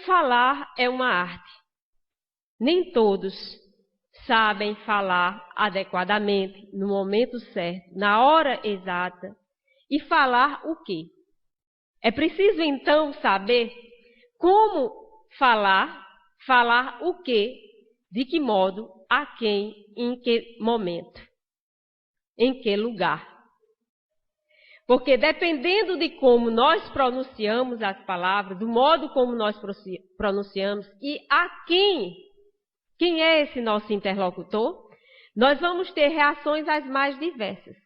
falar é uma arte. Nem todos sabem falar adequadamente, no momento certo, na hora exata. E falar o quê? É preciso, então, saber como falar o quê, de que modo, a quem, em que momento, em que lugar. Porque dependendo de como nós pronunciamos as palavras, do modo como nós pronunciamos e a quem é esse nosso interlocutor, nós vamos ter reações as mais diversas.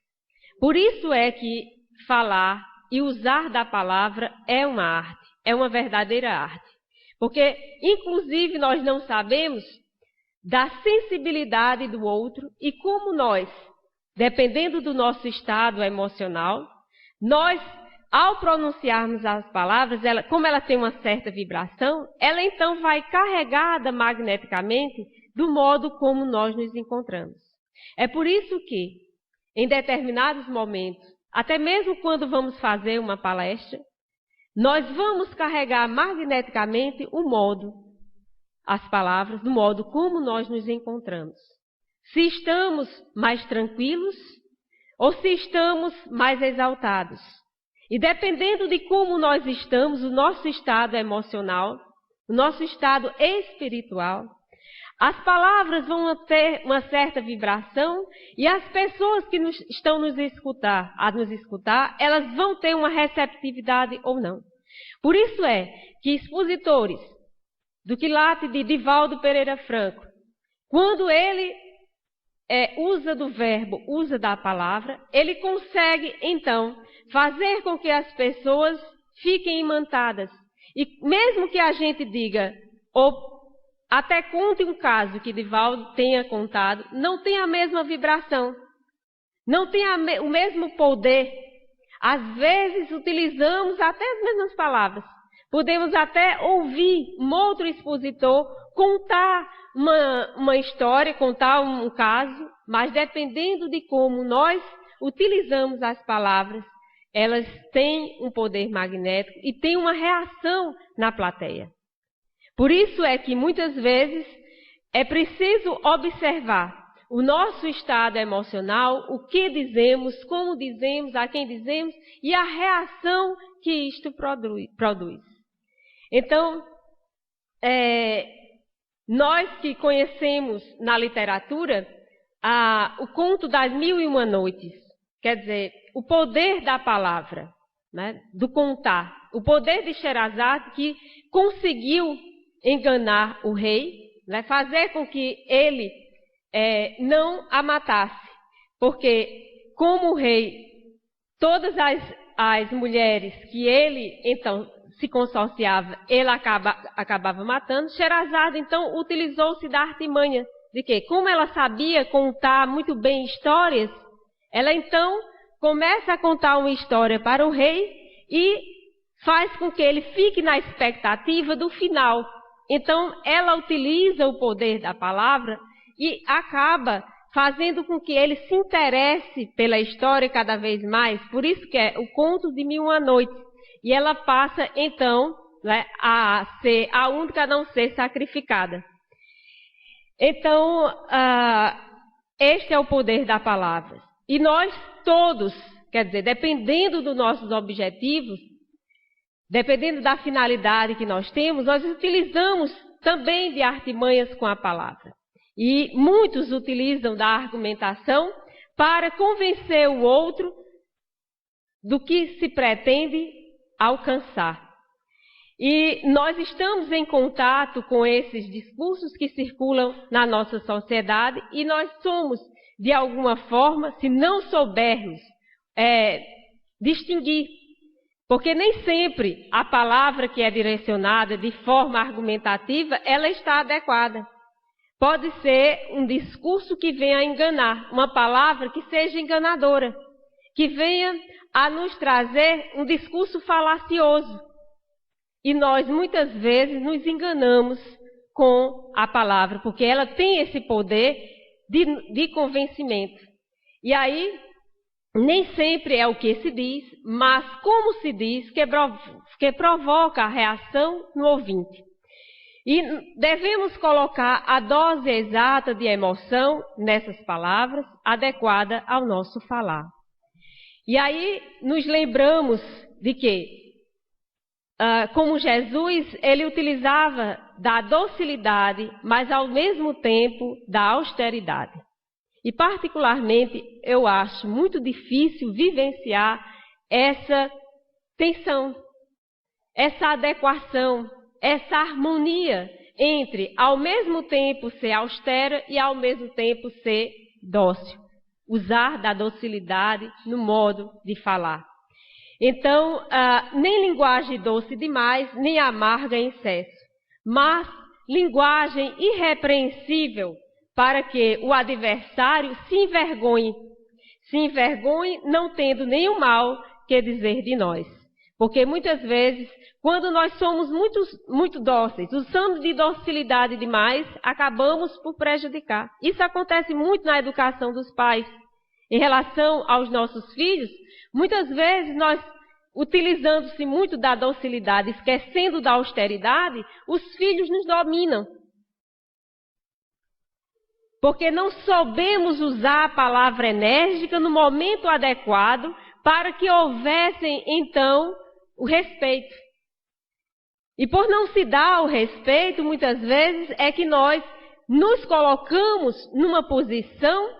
Por isso é que falar e usar da palavra é uma arte, é uma verdadeira arte. Porque, inclusive, nós não sabemos da sensibilidade do outro e como nós, dependendo do nosso estado emocional, nós, ao pronunciarmos as palavras, como ela tem uma certa vibração, ela então vai carregada magneticamente do modo como nós nos encontramos. É por isso que, em determinados momentos, até mesmo quando vamos fazer uma palestra, nós vamos carregar magneticamente o modo, as palavras, do modo como nós nos encontramos. Se estamos mais tranquilos ou se estamos mais exaltados. E dependendo de como nós estamos, o nosso estado emocional, o nosso estado espiritual, as palavras vão ter uma certa vibração e as pessoas que estão a nos escutar, elas vão ter uma receptividade ou não. Por isso é que expositores do quilate de Divaldo Pereira Franco, quando ele usa do verbo, usa da palavra, ele consegue, então, fazer com que as pessoas fiquem imantadas. E mesmo que a gente diga, ou até conte um caso que Divaldo tenha contado, não tem a mesma vibração, não tem o mesmo poder. Às vezes utilizamos até as mesmas palavras. Podemos até ouvir um outro expositor contar uma história, contar um caso, mas dependendo de como nós utilizamos as palavras, elas têm um poder magnético e têm uma reação na plateia. Por isso é que muitas vezes é preciso observar o nosso estado emocional, o que dizemos, como dizemos, a quem dizemos e a reação que isto produz. Então, nós que conhecemos na literatura o conto das 1001 Noites, quer dizer, o poder da palavra, né, do contar, o poder de Sherazade que conseguiu enganar o rei, né, fazer com que ele não a matasse, porque como o rei, todas as mulheres que ele então se consorciava, ele acabava matando. Sherazade então utilizou-se da artimanha de que, como ela sabia contar muito bem histórias, ela então começa a contar uma história para o rei e faz com que ele fique na expectativa do final. Então ela utiliza o poder da palavra e acaba fazendo com que ele se interesse pela história cada vez mais. Por isso que é o conto de 1001 Noites. E ela passa, então, né, a ser a única a não ser sacrificada. Então, este é o poder da palavra. E nós todos, quer dizer, dependendo dos nossos objetivos, dependendo da finalidade que nós temos, nós utilizamos também de artimanhas com a palavra. E muitos utilizam da argumentação para convencer o outro do que se pretende alcançar. E nós estamos em contato com esses discursos que circulam na nossa sociedade e nós somos, de alguma forma, se não soubermos distinguir, porque nem sempre a palavra que é direcionada de forma argumentativa, ela está adequada. Pode ser um discurso que venha a enganar, uma palavra que seja enganadora, que venha a nos trazer um discurso falacioso. E nós, muitas vezes, nos enganamos com a palavra, porque ela tem esse poder de convencimento. E aí, nem sempre é o que se diz, mas como se diz que provoca a reação no ouvinte. E devemos colocar a dose exata de emoção nessas palavras, adequada ao nosso falar. E aí nos lembramos de que, como Jesus, ele utilizava da docilidade, mas ao mesmo tempo da austeridade. E particularmente eu acho muito difícil vivenciar essa tensão, essa adequação, essa harmonia entre ao mesmo tempo ser austera e ao mesmo tempo ser dócil. Usar da docilidade no modo de falar. Então, nem linguagem doce demais, nem amarga em excesso, mas linguagem irrepreensível para que o adversário se envergonhe não tendo nenhum mal que dizer de nós. Porque muitas vezes, quando nós somos muito dóceis, usando de docilidade demais, acabamos por prejudicar. Isso acontece muito na educação dos pais. Em relação aos nossos filhos, muitas vezes nós, utilizando-se muito da docilidade, esquecendo da austeridade, os filhos nos dominam. Porque não soubemos usar a palavra enérgica no momento adequado para que houvessem, então, o respeito. E por não se dar o respeito, muitas vezes, é que nós nos colocamos numa posição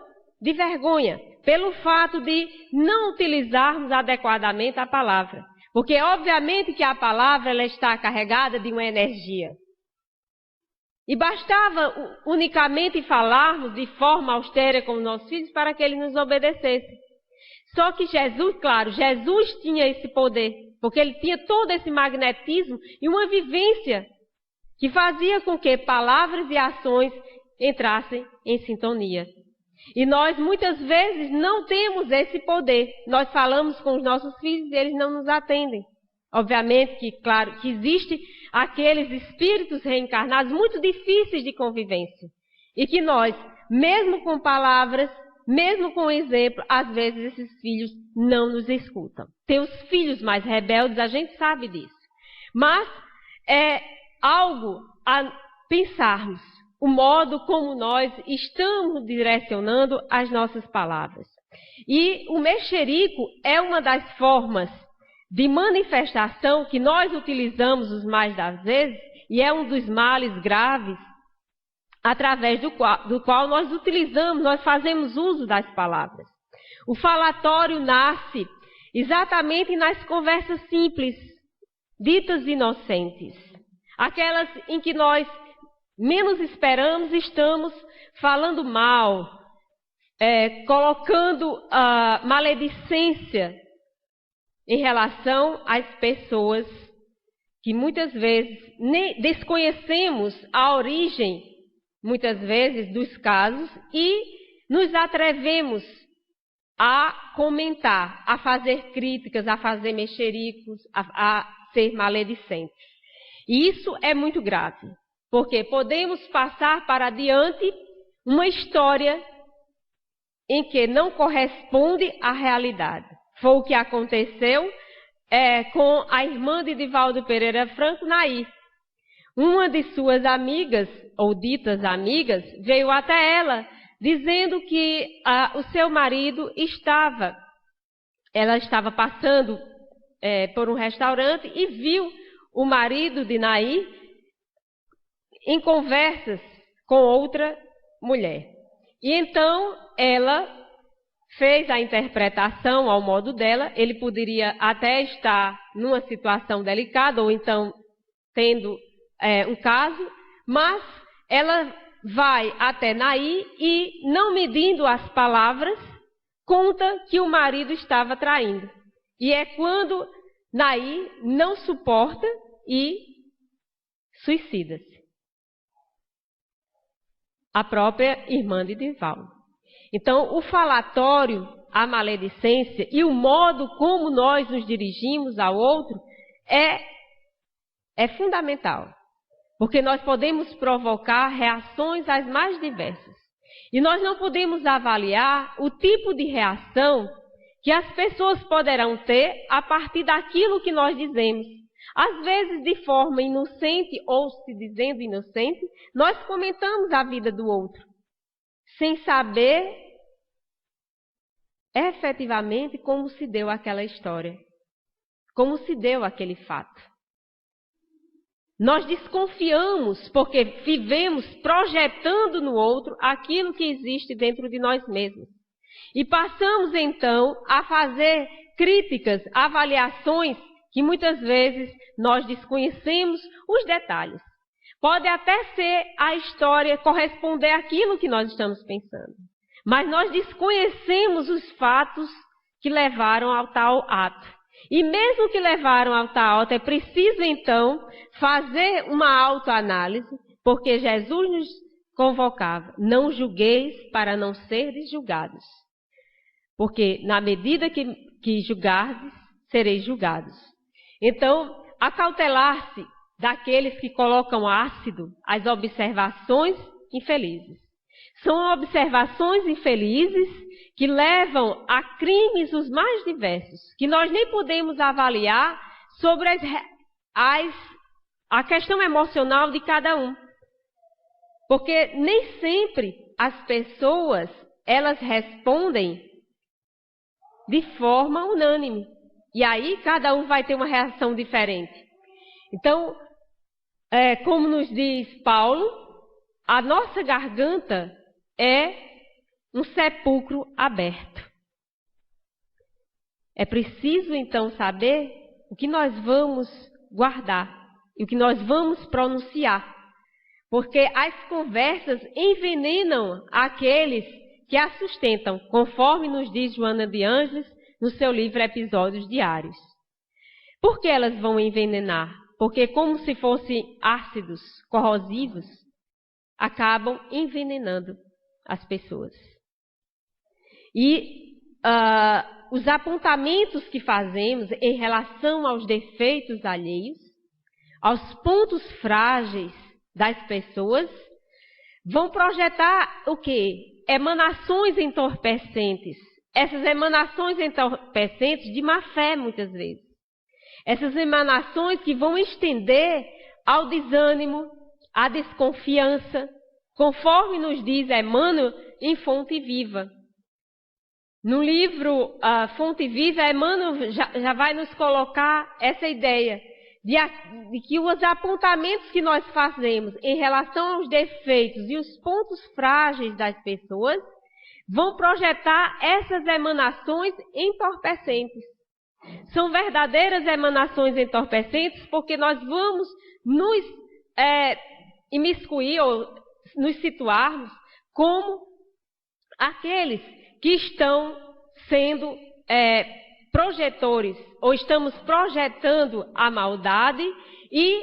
de vergonha, pelo fato de não utilizarmos adequadamente a palavra. Porque, obviamente, que a palavra ela está carregada de uma energia. E bastava unicamente falarmos de forma austera com os nossos filhos para que eles nos obedecessem. Só que Jesus, claro, Jesus tinha esse poder, porque ele tinha todo esse magnetismo e uma vivência que fazia com que palavras e ações entrassem em sintonia. E nós muitas vezes não temos esse poder. Nós falamos com os nossos filhos e eles não nos atendem. Obviamente que, claro, que existem aqueles espíritos reencarnados muito difíceis de convivência. E que nós, mesmo com palavras, mesmo com exemplo, às vezes esses filhos não nos escutam. Tem os filhos mais rebeldes, a gente sabe disso. Mas é algo a pensarmos, o modo como nós estamos direcionando as nossas palavras. E o mexerico é uma das formas de manifestação que nós utilizamos os mais das vezes, e é um dos males graves, através do qual nós fazemos uso das palavras. O falatório nasce exatamente nas conversas simples, ditas inocentes. Aquelas em que nós menos esperamos, estamos falando mal, colocando maledicência em relação às pessoas que muitas vezes nem desconhecemos a origem, muitas vezes, dos casos e nos atrevemos a comentar, a fazer críticas, a fazer mexericos, a ser maledicentes. E isso é muito grave, porque podemos passar para adiante uma história em que não corresponde à realidade. Foi o que aconteceu com a irmã de Divaldo Pereira Franco, Nair. Uma de suas amigas, ou ditas amigas, veio até ela, dizendo que o seu marido ela estava passando por um restaurante e viu o marido de Nair em conversas com outra mulher. E então ela fez a interpretação ao modo dela. Ele poderia até estar numa situação delicada ou então tendo um caso, mas ela vai até Nair e, não medindo as palavras, conta que o marido estava traindo. E é quando Nair não suporta e suicida-se. A própria irmã de Divaldo. Então, o falatório, a maledicência e o modo como nós nos dirigimos ao outro é fundamental. Porque nós podemos provocar reações as mais diversas. E nós não podemos avaliar o tipo de reação que as pessoas poderão ter a partir daquilo que nós dizemos. Às vezes, de forma inocente ou se dizendo inocente, nós comentamos a vida do outro, sem saber efetivamente como se deu aquela história, como se deu aquele fato. Nós desconfiamos porque vivemos projetando no outro aquilo que existe dentro de nós mesmos. E passamos então a fazer críticas, avaliações que muitas vezes nós desconhecemos os detalhes. Pode até ser a história corresponder àquilo que nós estamos pensando, mas nós desconhecemos os fatos que levaram ao tal ato. E mesmo que levaram ao tal ato, é preciso então fazer uma autoanálise, porque Jesus nos convocava: não julgueis para não serdes julgados. Porque na medida que julgardes, sereis julgados. Então, acautelar-se daqueles que colocam ácido às observações infelizes. São observações infelizes que levam a crimes os mais diversos, que nós nem podemos avaliar sobre a questão emocional de cada um. Porque nem sempre as pessoas, elas respondem de forma unânime. E aí cada um vai ter uma reação diferente. Então, como nos diz Paulo, a nossa garganta é um sepulcro aberto. É preciso então saber o que nós vamos guardar e o que nós vamos pronunciar. Porque as conversas envenenam aqueles que a sustentam, conforme nos diz Joana de Ângeles no seu livro Episódios Diários. Por que elas vão envenenar? Porque, como se fossem ácidos corrosivos, acabam envenenando as pessoas. E os apontamentos que fazemos em relação aos defeitos alheios, aos pontos frágeis das pessoas, vão projetar o quê? Emanações entorpecentes. Essas emanações entorpecentes de má fé, muitas vezes. Essas emanações que vão estender ao desânimo, à desconfiança, conforme nos diz Emmanuel em Fonte Viva. No livro Fonte Viva, Emmanuel já vai nos colocar essa ideia de que os apontamentos que nós fazemos em relação aos defeitos e os pontos frágeis das pessoas vão projetar essas emanações entorpecentes. São verdadeiras emanações entorpecentes porque nós vamos nos imiscuir ou nos situarmos como aqueles que estão sendo projetores, ou estamos projetando a maldade e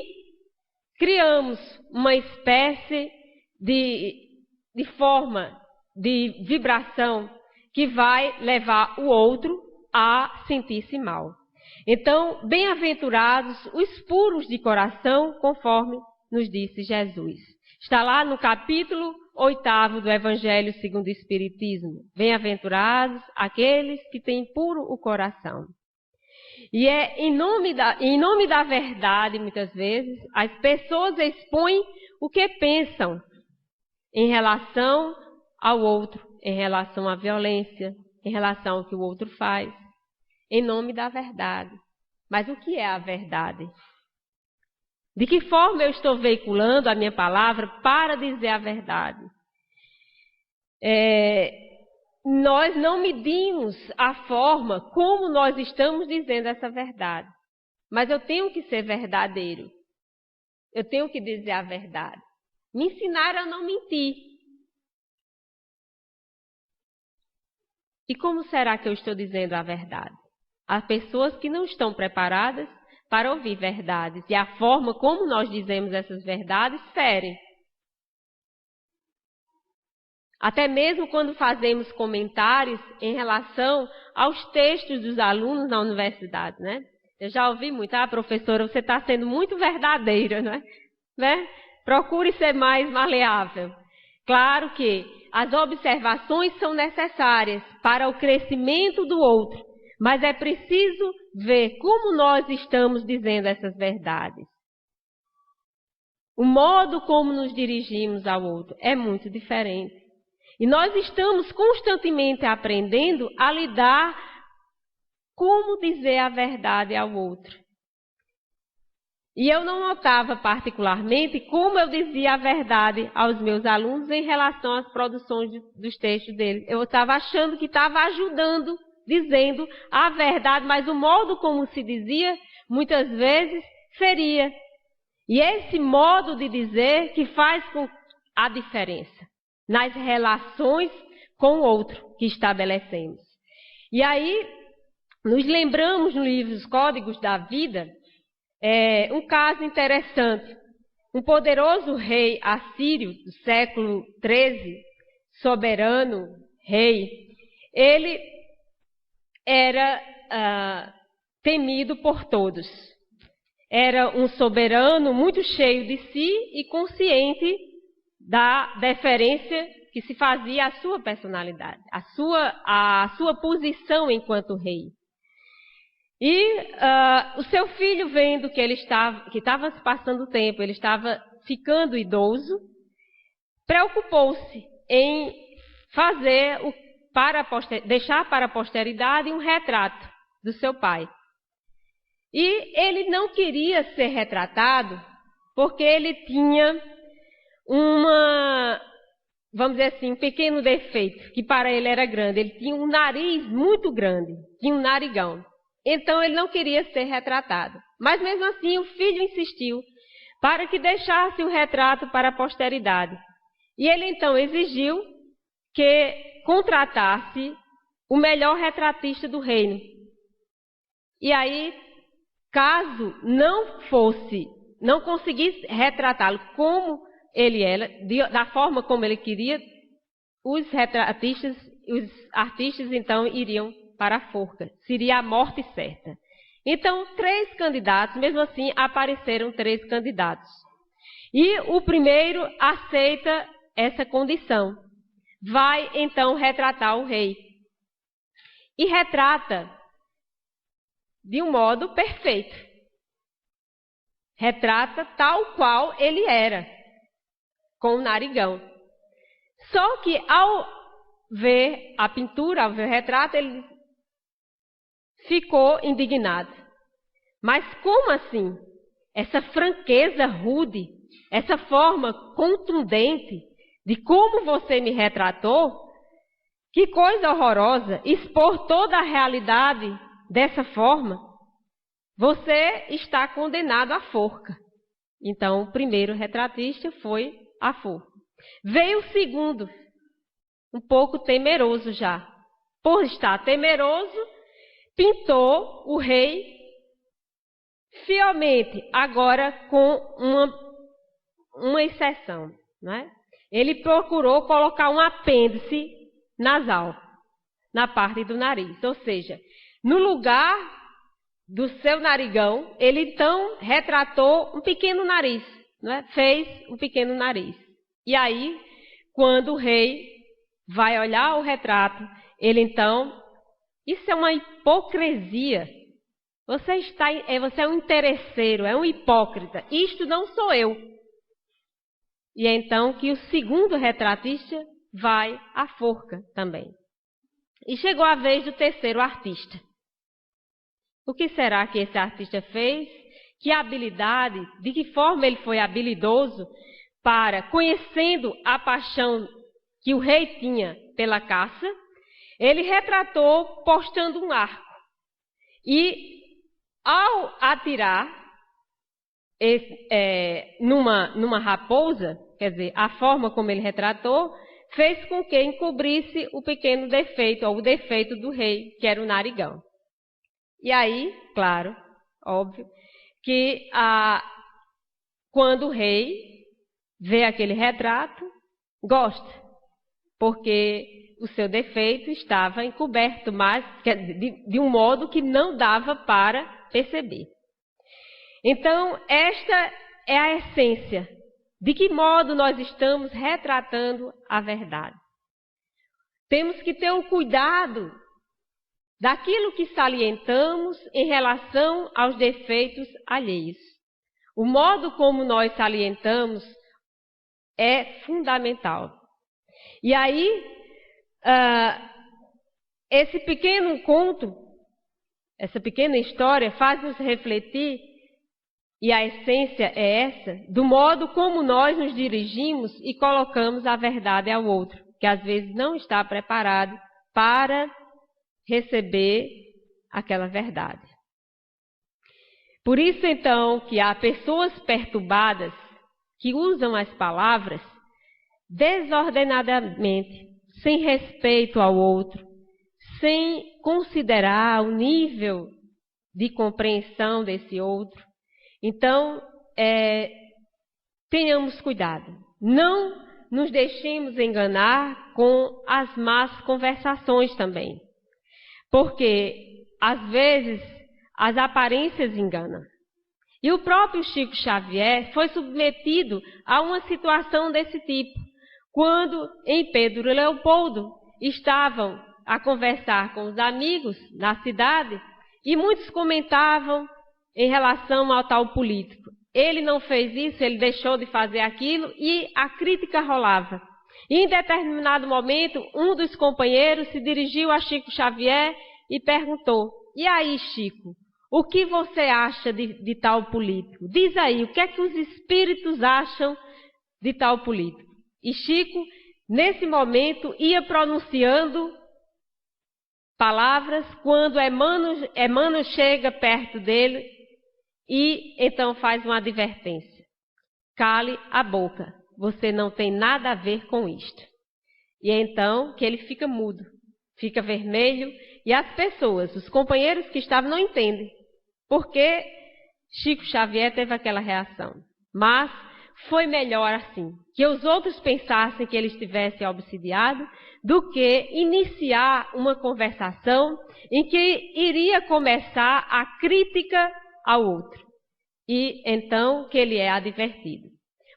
criamos uma espécie de forma de vibração que vai levar o outro a sentir-se mal. Então, bem-aventurados os puros de coração, conforme nos disse Jesus. Está lá no capítulo 8º do Evangelho segundo o Espiritismo. Bem-aventurados aqueles que têm puro o coração. E é em nome da verdade, muitas vezes, as pessoas expõem o que pensam em relação ao outro, em relação à violência, em relação ao que o outro faz, em nome da verdade. Mas o que é a verdade? De que forma eu estou veiculando a minha palavra para dizer a verdade? Nós não medimos a forma como nós estamos dizendo essa verdade. Mas eu tenho que ser verdadeiro. Eu tenho que dizer a verdade. Me ensinaram a não mentir. E como será que eu estou dizendo a verdade? Há pessoas que não estão preparadas para ouvir verdades. E a forma como nós dizemos essas verdades fere. Até mesmo quando fazemos comentários em relação aos textos dos alunos na universidade, né? Eu já ouvi muito: professora, você está sendo muito verdadeira, né? Procure ser mais maleável. Claro que as observações são necessárias para o crescimento do outro, mas é preciso ver como nós estamos dizendo essas verdades. O modo como nos dirigimos ao outro é muito diferente. E nós estamos constantemente aprendendo a lidar como dizer a verdade ao outro. E eu não notava particularmente como eu dizia a verdade aos meus alunos em relação às produções dos textos deles. Eu estava achando que estava ajudando, dizendo a verdade, mas o modo como se dizia, muitas vezes, feria. E esse modo de dizer que faz a diferença nas relações com o outro que estabelecemos. E aí, nos lembramos no livro Os Códigos da Vida, um caso interessante. Um poderoso rei assírio do século XIII, soberano rei, ele era temido por todos. Era um soberano muito cheio de si e consciente da deferência que se fazia à sua personalidade, à sua posição enquanto rei. E o seu filho, vendo que estava se passando o tempo, ele estava ficando idoso, preocupou-se em deixar para a posteridade um retrato do seu pai. E ele não queria ser retratado porque ele tinha vamos dizer assim, um pequeno defeito, que para ele era grande. Ele tinha um nariz muito grande, tinha um narigão. Então ele não queria ser retratado. Mas mesmo assim o filho insistiu para que deixasse o retrato para a posteridade. E ele então exigiu que contratasse o melhor retratista do reino. E aí, caso não conseguisse retratá-lo como ele era, da forma como ele queria, os artistas então iriam para a forca. Seria a morte certa. Então, 3 candidatos, mesmo assim, apareceram 3 candidatos. E o primeiro aceita essa condição. Vai, então, retratar o rei. E retrata de um modo perfeito. Retrata tal qual ele era, com o narigão. Só que ao ver a pintura, ao ver o retrato, ele ficou indignado. Mas como assim? Essa franqueza rude, essa forma contundente de como você me retratou, que coisa horrorosa, expor toda a realidade dessa forma, você está condenado à forca. Então, o primeiro retratista foi à forca. Veio o segundo, um pouco temeroso já. Por estar temeroso, pintou o rei fielmente, agora com uma exceção, né? Ele procurou colocar um apêndice nasal, na parte do nariz. Ou seja, no lugar do seu narigão, ele então retratou um pequeno nariz, né? Fez um pequeno nariz. E aí, quando o rei vai olhar o retrato, ele então... Isso é uma hipocrisia. Você é um interesseiro, é um hipócrita. Isto não sou eu. E é então que o segundo retratista vai à forca também. E chegou a vez do terceiro artista. O que será que esse artista fez? Que habilidade, de que forma ele foi habilidoso para, conhecendo a paixão que o rei tinha pela caça, ele retratou postando um arco. E ao atirar numa raposa, quer dizer, a forma como ele retratou, fez com que encobrisse o pequeno defeito, ou o defeito do rei, que era o narigão. E aí, claro, óbvio, que quando o rei vê aquele retrato, gosta, porque o seu defeito estava encoberto, mas de um modo que não dava para perceber. Então, esta é a essência. De que modo nós estamos retratando a verdade? Temos que ter um cuidado daquilo que salientamos em relação aos defeitos alheios. O modo como nós salientamos é fundamental. E aí, esse pequeno conto, essa pequena história faz-nos refletir, e a essência é essa, do modo como nós nos dirigimos e colocamos a verdade ao outro, que às vezes não está preparado para receber aquela verdade. Por isso, então, que há pessoas perturbadas que usam as palavras desordenadamente, sem respeito ao outro, sem considerar o nível de compreensão desse outro. Então, tenhamos cuidado. Não nos deixemos enganar com as más conversações também. Porque, às vezes, as aparências enganam. E o próprio Chico Xavier foi submetido a uma situação desse tipo, quando em Pedro Leopoldo estavam a conversar com os amigos na cidade e muitos comentavam em relação ao tal político. Ele não fez isso, ele deixou de fazer aquilo e a crítica rolava. E em determinado momento, um dos companheiros se dirigiu a Chico Xavier e perguntou: "E aí, Chico, o que você acha de tal político? Diz aí, o que é que os espíritos acham de tal político?" E Chico, nesse momento, ia pronunciando palavras quando Emmanuel chega perto dele e então faz uma advertência: "Cale a boca, você não tem nada a ver com isto." E é então que ele fica mudo, fica vermelho, e as pessoas, os companheiros que estavam, não entendem por que Chico Xavier teve aquela reação. Mas foi melhor assim, que os outros pensassem que ele estivesse obsidiado, do que iniciar uma conversação em que iria começar a crítica ao outro. E então que ele é advertido.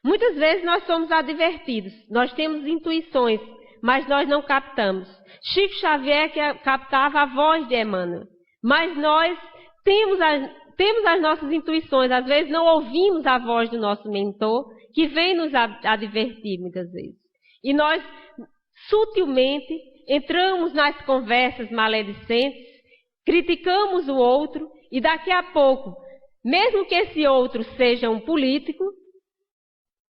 Muitas vezes nós somos advertidos, nós temos intuições, mas nós não captamos. Chico Xavier que captava a voz de Emmanuel, mas nós temos as nossas intuições, às vezes não ouvimos a voz do nosso mentor, que vem nos advertir muitas vezes. E nós, sutilmente, entramos nas conversas maledicentes, criticamos o outro, e daqui a pouco, mesmo que esse outro seja um político,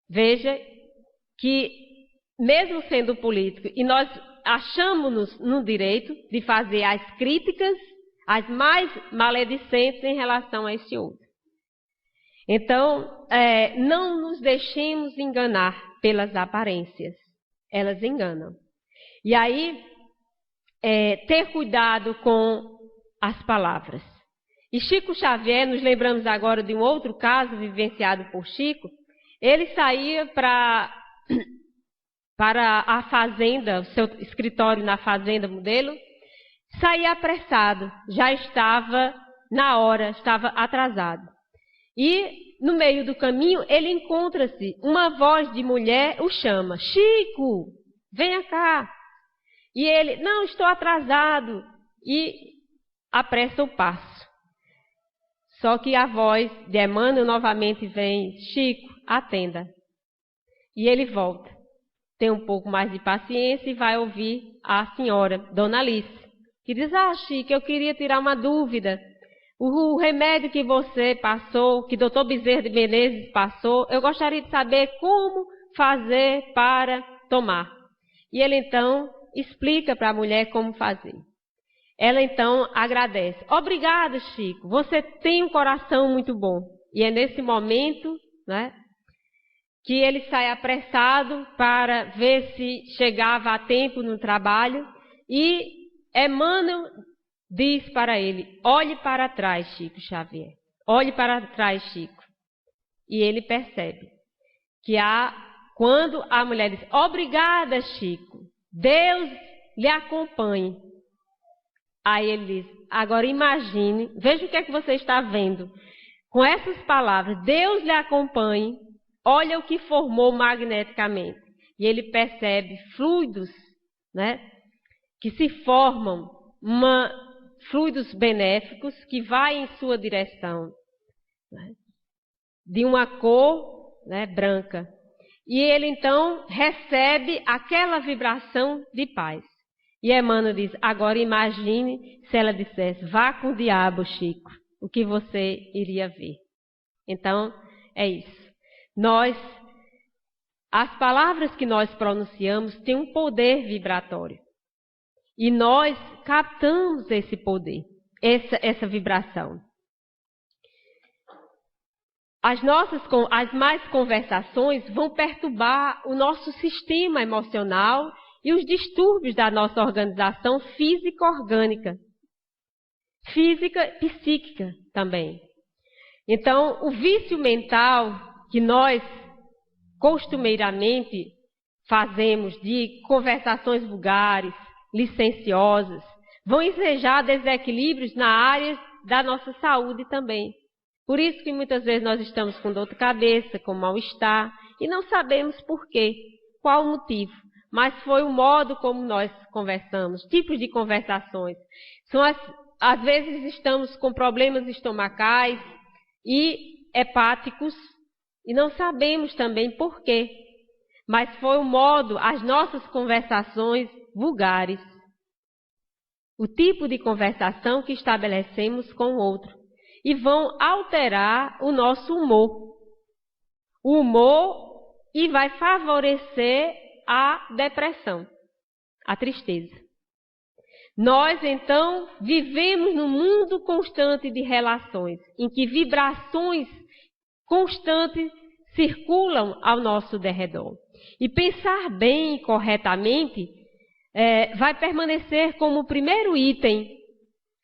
veja que, mesmo sendo político, e nós achamos-nos no direito de fazer as críticas, as mais maledicentes em relação a esse outro. Então, não nos deixemos enganar pelas aparências. Elas enganam. E aí, ter cuidado com as palavras. E Chico Xavier, nos lembramos agora de um outro caso vivenciado por Chico. Ele saía para a fazenda, o seu escritório na Fazenda Modelo, saía apressado, já estava na hora, estava atrasado. E no meio do caminho ele encontra-se, uma voz de mulher o chama: "Chico, venha cá." E ele: "Não, estou atrasado." E apressa o passo. Só que a voz de Emmanuel novamente vem: "Chico, atenda." E ele volta. Tem um pouco mais de paciência e vai ouvir a senhora, Dona Alice, que diz: "Ah, Chico, eu queria tirar uma dúvida. O remédio que você passou, que Dr. Bezerra de Menezes passou, eu gostaria de saber como fazer para tomar." E ele então explica para a mulher como fazer. Ela então agradece: "Obrigada, Chico, você tem um coração muito bom." E é nesse momento, né, que ele sai apressado para ver se chegava a tempo no trabalho. E Emmanuel diz para ele: "Olhe para trás, Chico Xavier. Olhe para trás, Chico." E ele percebe que quando a mulher diz: "Obrigada, Chico, Deus lhe acompanhe." Aí ele diz: "Agora imagine, veja o que é que você está vendo. Com essas palavras, Deus lhe acompanhe, olha o que formou magneticamente." E ele percebe fluidos, né, que se formam, uma fluidos benéficos que vai em sua direção, né, de uma cor, né, branca. E ele então recebe aquela vibração de paz. E Emmanuel diz, agora imagine se ela dissesse, vá com o diabo, Chico, o que você iria ver. Então, é isso. As palavras que nós pronunciamos têm um poder vibratório. E nós captamos esse poder, essa vibração. As más conversações vão perturbar o nosso sistema emocional e os distúrbios da nossa organização física-orgânica. Física-psíquica também. Então, o vício mental que nós costumeiramente fazemos de conversações vulgares, licenciosas, vão ensejar desequilíbrios na área da nossa saúde também. Por isso que muitas vezes nós estamos com dor de cabeça, com mal-estar, e não sabemos por quê, qual o motivo. Mas foi o modo como nós conversamos, tipos de conversações. Às vezes estamos com problemas estomacais e hepáticos, e não sabemos também por quê. Mas foi o modo, as nossas conversações vulgares, o tipo de conversação que estabelecemos com o outro. E vão alterar o nosso humor. O humor e vai favorecer a depressão, a tristeza. Nós, então, vivemos num mundo constante de relações, em que vibrações constantes circulam ao nosso derredor. E pensar bem e corretamente vai permanecer como o primeiro item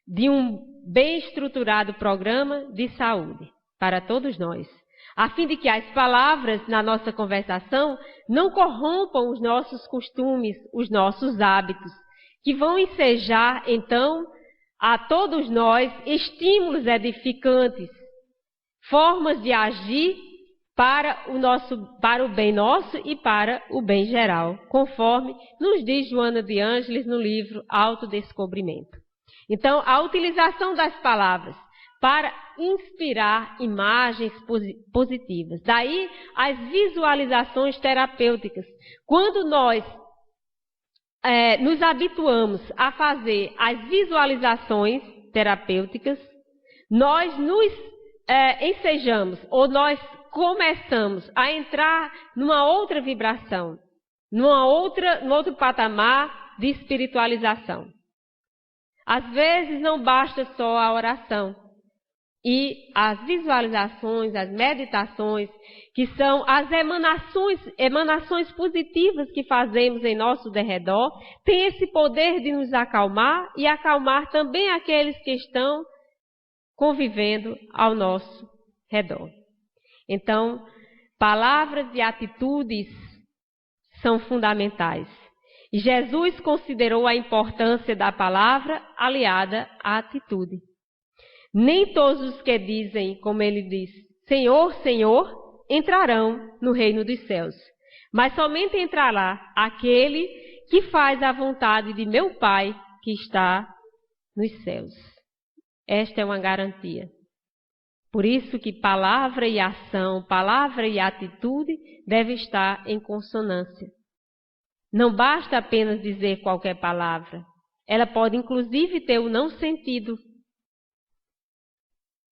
de um bem estruturado programa de saúde para todos nós, a fim de que as palavras na nossa conversação não corrompam os nossos costumes, os nossos hábitos, que vão ensejar, então, a todos nós estímulos edificantes, formas de agir para o bem nosso e para o bem geral, conforme nos diz Joana de Ângeles no livro Autodescobrimento. Então, a utilização das palavras para inspirar imagens positivas. Daí as visualizações terapêuticas. Quando nós nos habituamos a fazer as visualizações terapêuticas, nós nos ensejamos, ou nós começamos a entrar numa outra vibração, num outro patamar de espiritualização. Às vezes não basta só a oração. E as visualizações, as meditações, que são as emanações positivas que fazemos em nosso derredor, têm esse poder de nos acalmar e acalmar também aqueles que estão convivendo ao nosso redor. Então, palavras e atitudes são fundamentais. E Jesus considerou a importância da palavra aliada à atitude. Nem todos os que dizem, como ele diz, Senhor, Senhor, entrarão no reino dos céus, mas somente entrará aquele que faz a vontade de meu Pai que está nos céus. Esta é uma garantia. Por isso que palavra e ação, palavra e atitude devem estar em consonância. Não basta apenas dizer qualquer palavra. Ela pode, inclusive, ter o não sentido.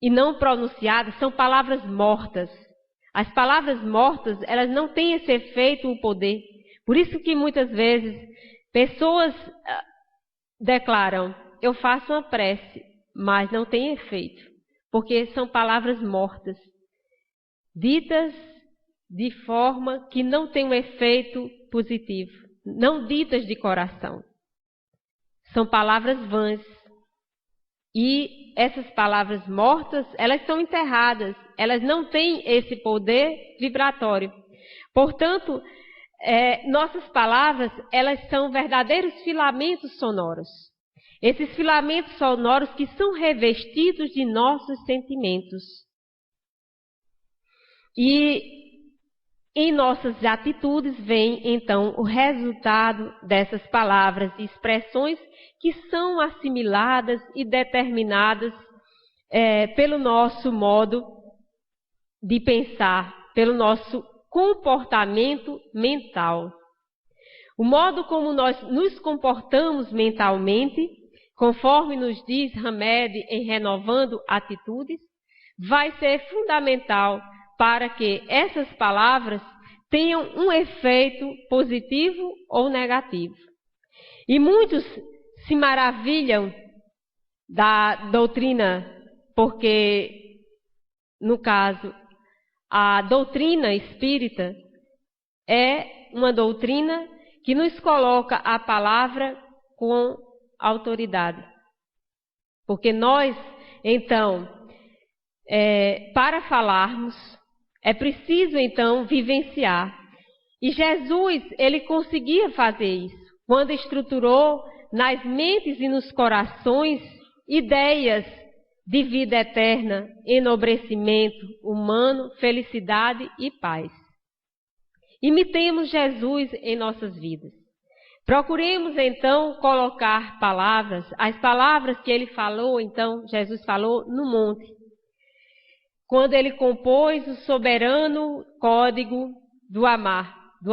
E não pronunciadas são palavras mortas. As palavras mortas, elas não têm esse efeito, o poder. Por isso que muitas vezes pessoas declaram, eu faço uma prece, mas não tem efeito. Porque são palavras mortas, ditas de forma que não tem um efeito positivo, não ditas de coração. São palavras vãs. E essas palavras mortas, elas são enterradas, elas não têm esse poder vibratório. Portanto, nossas palavras, elas são verdadeiros filamentos sonoros. Esses filamentos sonoros que são revestidos de nossos sentimentos. E em nossas atitudes vem, então, o resultado dessas palavras e expressões que são assimiladas e determinadas pelo nosso modo de pensar, pelo nosso comportamento mental. O modo como nós nos comportamos mentalmente, conforme nos diz Hamed em Renovando Atitudes, vai ser fundamental para que essas palavras tenham um efeito positivo ou negativo. E muitos se maravilham da doutrina, porque, no caso, a doutrina espírita é uma doutrina que nos coloca a palavra com autoridade. Porque nós, então, para falarmos, é preciso, então, vivenciar. E Jesus, ele conseguia fazer isso, quando estruturou nas mentes e nos corações ideias de vida eterna, enobrecimento humano, felicidade e paz. Imitemos Jesus em nossas vidas. Procuremos, então, colocar palavras, as palavras que ele falou, então, Jesus falou no monte, quando ele compôs o soberano código do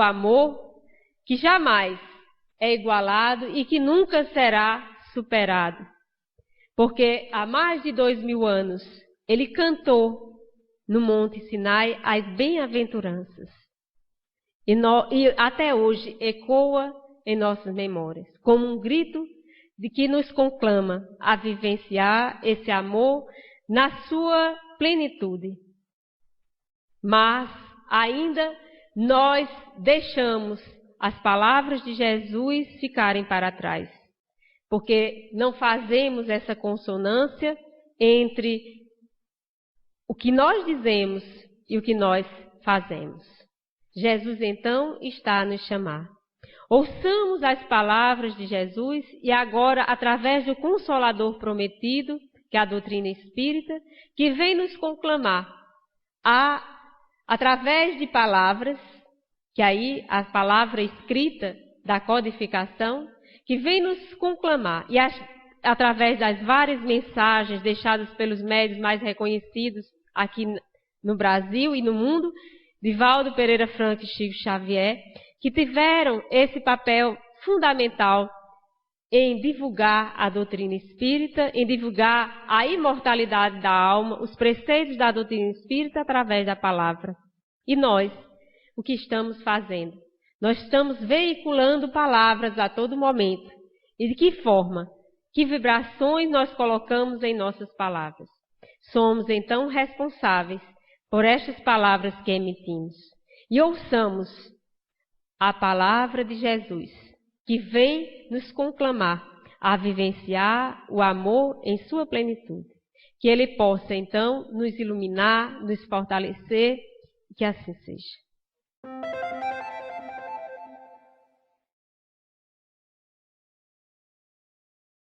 amor, que jamais é igualado e que nunca será superado. Porque há mais de 2000 anos ele cantou no Monte Sinai as bem-aventuranças. E até hoje ecoa em nossas memórias, como um grito de que nos conclama a vivenciar esse amor na sua plenitude. Mas ainda nós deixamos as palavras de Jesus ficarem para trás, porque não fazemos essa consonância entre o que nós dizemos e o que nós fazemos. Jesus, então, está a nos chamar. Ouçamos as palavras de Jesus e agora, através do Consolador prometido, que é a doutrina espírita, que vem nos conclamar, através de palavras, que aí a palavra escrita da codificação, que vem nos conclamar, e através das várias mensagens deixadas pelos médiuns mais reconhecidos aqui no Brasil e no mundo, Divaldo Pereira Franco e Chico Xavier, que tiveram esse papel fundamental em divulgar a doutrina espírita, em divulgar a imortalidade da alma, os preceitos da doutrina espírita através da palavra. E nós, o que estamos fazendo? Nós estamos veiculando palavras a todo momento. E de que forma? Que vibrações nós colocamos em nossas palavras? Somos, então, responsáveis por estas palavras que emitimos. E ouçamos a palavra de Jesus, que vem nos conclamar a vivenciar o amor em sua plenitude. Que ele possa, então, nos iluminar, nos fortalecer, e que assim seja.